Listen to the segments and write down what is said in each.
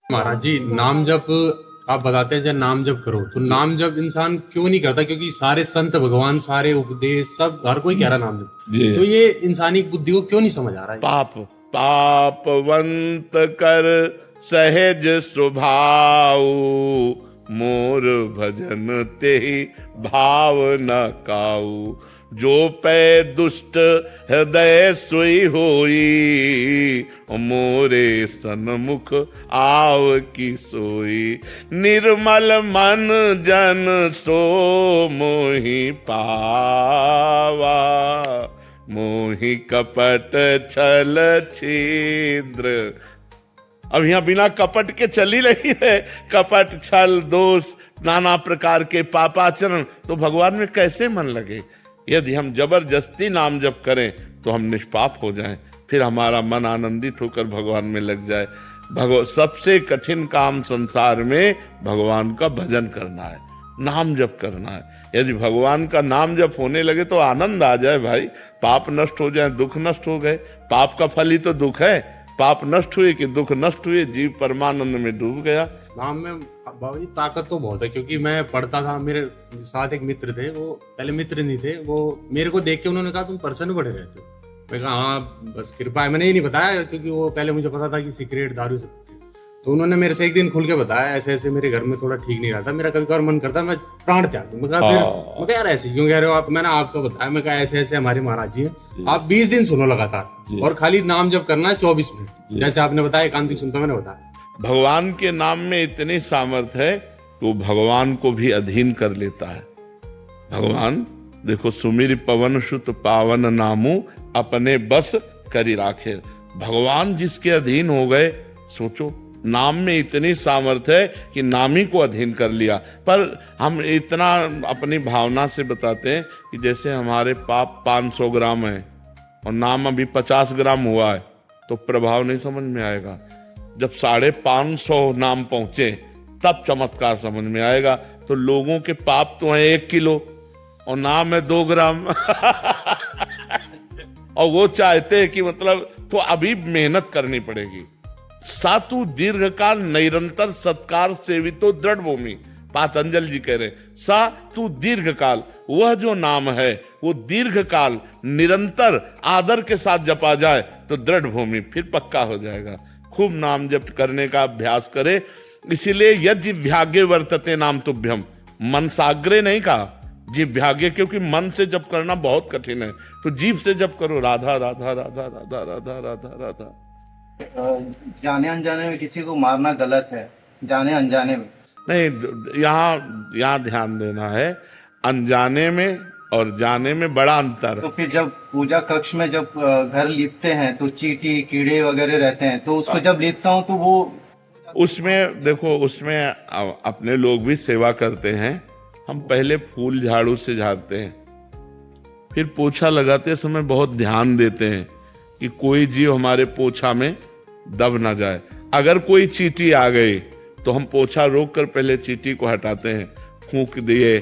महाराज जी, नाम जप आप बताते हैं जब नाम जप करो तो नाम जप इंसान क्यों नहीं करता? क्योंकि सारे संत भगवान, सारे उपदेश, सब हर कोई कह रहा नाम जप, जी। तो ये इंसानी बुद्धि को क्यों नहीं समझ आ रहा है? पाप पापवंत कर सहज स्वभाव, मोर भजन ते भाव न काऊ। जो पै दुष्ट हृदय सोई होई, मोरे सन्मुख आव की सोई। निर्मल मन जन सो मोहि पावा, मोहि कपट छल छिद्र। अब यहाँ बिना कपट के चल ही रही है, कपट छल दोष नाना प्रकार के पापाचरण, तो भगवान में कैसे मन लगे? यदि हम जबरदस्ती नाम जप करें तो हम निष्पाप हो जाएं, फिर हमारा मन आनंदित होकर भगवान में लग जाए। सबसे कठिन काम संसार में भगवान का भजन करना है, नाम जप करना है। यदि भगवान का नाम जप होने लगे तो आनंद आ जाए भाई, पाप नष्ट हो जाए, दुख नष्ट हो गए। पाप का फल ही तो दुख है, पाप नष्ट हुए कि दुख नष्ट हुए, जीव परमानंद में डूब गया। नाम में बाबा जी ताकत तो बहुत है, क्योंकि मैं पढ़ता था, मेरे साथ एक मित्र थे, वो पहले मित्र नहीं थे, वो मेरे को देख के उन्होंने कहा तुम प्रसन्न बड़े रहते हो। मैं कहा हाँ बस कृपा है। मैंने ये नहीं बताया क्योंकि वो पहले मुझे पता था कि सिगरेट दारू सब थे, तो उन्होंने मेरे से एक दिन खुल के बताया ऐसे ऐसे मेरे घर में थोड़ा ठीक नहीं रहा था, मेरा कभी कभार मन करता मैं प्राण त्याग दूं। मैं कहा फिर मैं कहा यार ऐसे क्यों कह रहे हो आप? मैंने आपको बताया, मैं कहा ऐसे ऐसे हमारे महाराज जी हैं, आप 20 दिन सुनो लगातार और खाली नाम जप करना है 24 मिनट, जैसे आपने बताया एकांतिक सुनता मैंने बताया। भगवान के नाम में इतनी सामर्थ्य है कि वो भगवान को भी अधीन कर लेता है। भगवान देखो, सुमिर पवन सुत पावन नामू, अपने बस करी राखे। भगवान जिसके अधीन हो गए, सोचो नाम में इतनी सामर्थ्य है कि नाम ही को अधीन कर लिया। पर हम इतना अपनी भावना से बताते हैं कि जैसे हमारे पाप 500 ग्राम है और नाम अभी 50 ग्राम हुआ है, तो प्रभाव नहीं समझ में आएगा। जब 550 नाम पहुंचे तब चमत्कार समझ में आएगा। तो लोगों के पाप तो हैं 1 किलो और नाम है 2 ग्राम और वो चाहते हैं कि मतलब तो अभी मेहनत करनी पड़ेगी। सातु दीर्घकाल निरंतर सत्कार सेवितो दृढ़ भूमि, पातंजल जी कह रहे सा तू दीर्घकाल, वह जो नाम है वो दीर्घकाल निरंतर आदर के साथ जपा जाए तो दृढ़ भूमि, फिर पक्का हो जाएगा। खूब नाम जप करने का अभ्यास करे। इसीलिए यज्ञ वर्तते नाम तुभ्यम, मन साग्रे नहीं कहा, जिह्वाग्य, क्योंकि मन से जप करना बहुत कठिन है, तो जीभ से जप करो, राधा राधा राधा राधा राधा राधा राधा। जाने अनजाने में किसी को मारना गलत है, जाने अनजाने में नहीं। यहाँ ध्यान देना है, अनजाने में और जाने में बड़ा अंतर। तो फिर जब पूजा कक्ष में जब घर लिपते हैं तो चींटी कीड़े वगैरह रहते हैं, तो उसको जब लिपता हूँ तो वो उसमें देखो, उसमें अपने लोग भी सेवा करते हैं। हम पहले फूल झाड़ू से झाड़ते हैं, फिर पोछा लगाते समय बहुत ध्यान देते हैं कि कोई जीव हमारे पोछा में दब ना जाए। अगर कोई चींटी आ गई तो हम पोछा रोक कर पहले चींटी को हटाते हैं, फूंक दिए,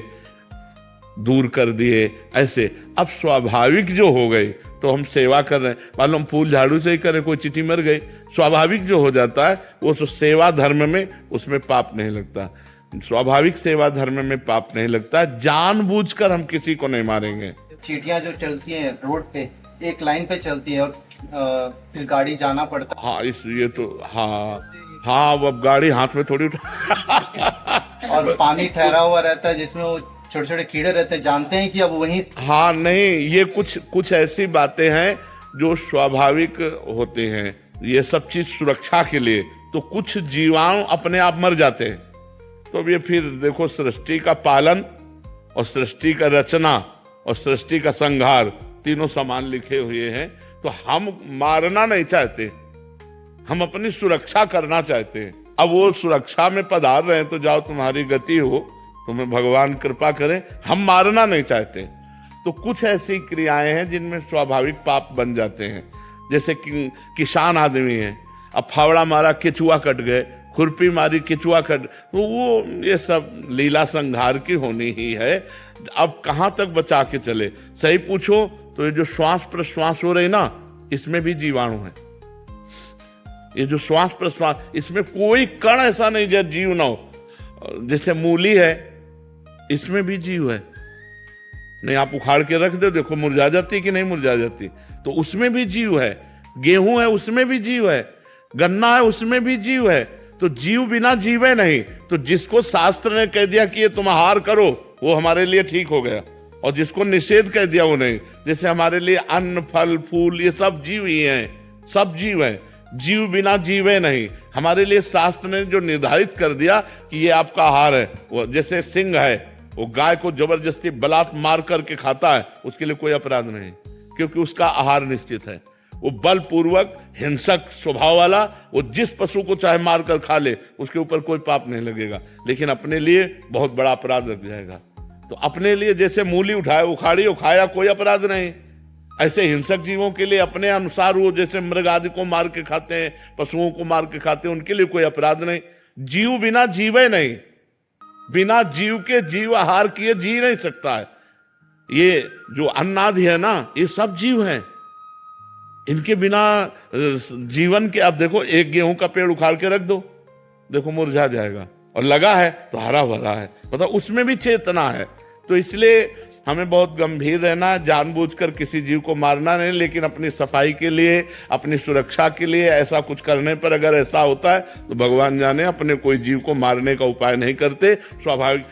दूर कर दिए, ऐसे। अब स्वाभाविक जो हो गई तो हम सेवा कर रहे हैं, मालूम फूल झाड़ू से ही करें, कोई चींटी मर गई, स्वाभाविक जो हो जाता है वो सेवा धर्म में, उसमें पाप नहीं लगता। स्वाभाविक सेवा धर्म में पाप नहीं लगता। जानबूझकर हम किसी को नहीं मारेंगे। चींटियां जो चलती हैं रोड पे, एक लाइन पे चलती है और फिर गाड़ी जाना पड़ता है। हाँ, ये तो हाँ अब गाड़ी हाथ में थोड़ी उठा और पानी ठहरा हुआ रहता है जिसमें वो छोटे छोटे कीड़े रहते हैं, जानते हैं कि अब वहीं। हाँ नहीं, ये कुछ ऐसी बातें हैं जो स्वाभाविक होते हैं। ये सब चीज सुरक्षा के लिए, तो कुछ जीवाणु अपने आप मर जाते हैं। तो अब ये फिर देखो, सृष्टि का पालन और सृष्टि का रचना और सृष्टि का संहार तीनों समान लिखे हुए हैं। तो हम मारना नहीं चाहते, हम अपनी सुरक्षा करना चाहते हैं। अब वो सुरक्षा में पधार रहे हैं तो जाओ, तुम्हारी गति हो, तुम्हें भगवान कृपा करें। हम मारना नहीं चाहते। तो कुछ ऐसी क्रियाएं हैं जिनमें स्वाभाविक पाप बन जाते हैं। जैसे किसान आदमी है, अब फावड़ा मारा केचुआ कट गए, खुरपी मारी केचुआ कट, तो वो ये सब लीला संहार की होनी ही है। अब कहाँ तक बचा के चले? सही पूछो तो ये जो श्वास प्रश्वास हो रही ना, इसमें भी जीवाणु है, ये जो श्वास प्रश्वास, इसमें कोई कण ऐसा नहीं जो जीव ना हो। जैसे मूली है, इसमें भी जीव है। नहीं, आप उखाड़ के रख दो, देखो मुरझा जाती कि नहीं मुरझा जाती, तो उसमें भी जीव है। गेहूं है, उसमें भी जीव है। गन्ना है, उसमें भी जीव है। तो जीव बिना जीवे नहीं। तो जिसको शास्त्र ने कह दिया कि ये तुम आहार करो, वो हमारे लिए ठीक हो गया, और जिसको निषेध कह दिया वो नहीं। जैसे हमारे लिए अन्न, फल, फूल, ये सब जीव ही हैं, सब जीव हैं। जीव बिना जीवे नहीं। हमारे लिए शास्त्र ने जो निर्धारित कर दिया कि ये आपका आहार है, वो जैसे सिंह है, वो गाय को जबरदस्ती बलात् मार करके खाता है, उसके लिए कोई अपराध नहीं, क्योंकि उसका आहार निश्चित है। वो बलपूर्वक हिंसक स्वभाव वाला, वो जिस पशु को चाहे मार कर खा ले, उसके ऊपर कोई पाप नहीं लगेगा, लेकिन अपने लिए बहुत बड़ा अपराध लग जाएगा। तो अपने लिए जैसे मूली उठाए, उखाड़ी, वो खाया, कोई अपराध नहीं। ऐसे हिंसक जीवों के लिए अपने अनुसार वो जैसे मृग आदि को मार के खाते हैं, पशुओं को मार के खाते हैं, उनके लिए कोई अपराध नहीं। जीव बिना जीवे नहीं। बिना जीव के जीव आहार किए जी नहीं सकता है। ये जो अन्नादि है ना, ये सब जीव हैं। इनके बिना जीवन के, आप देखो एक गेहूं का पेड़ उखाड़ के रख दो, देखो मुरझा जाएगा, और लगा है तो हरा भरा है, मतलब उसमें भी चेतना है। तो इसलिए हमें बहुत गंभीर रहना, जानबूझकर किसी जीव को मारना नहीं, लेकिन अपनी सफाई के लिए, अपनी सुरक्षा के लिए ऐसा कुछ करने पर अगर ऐसा होता है तो भगवान जाने, अपने कोई जीव को मारने का उपाय नहीं करते, स्वाभाविक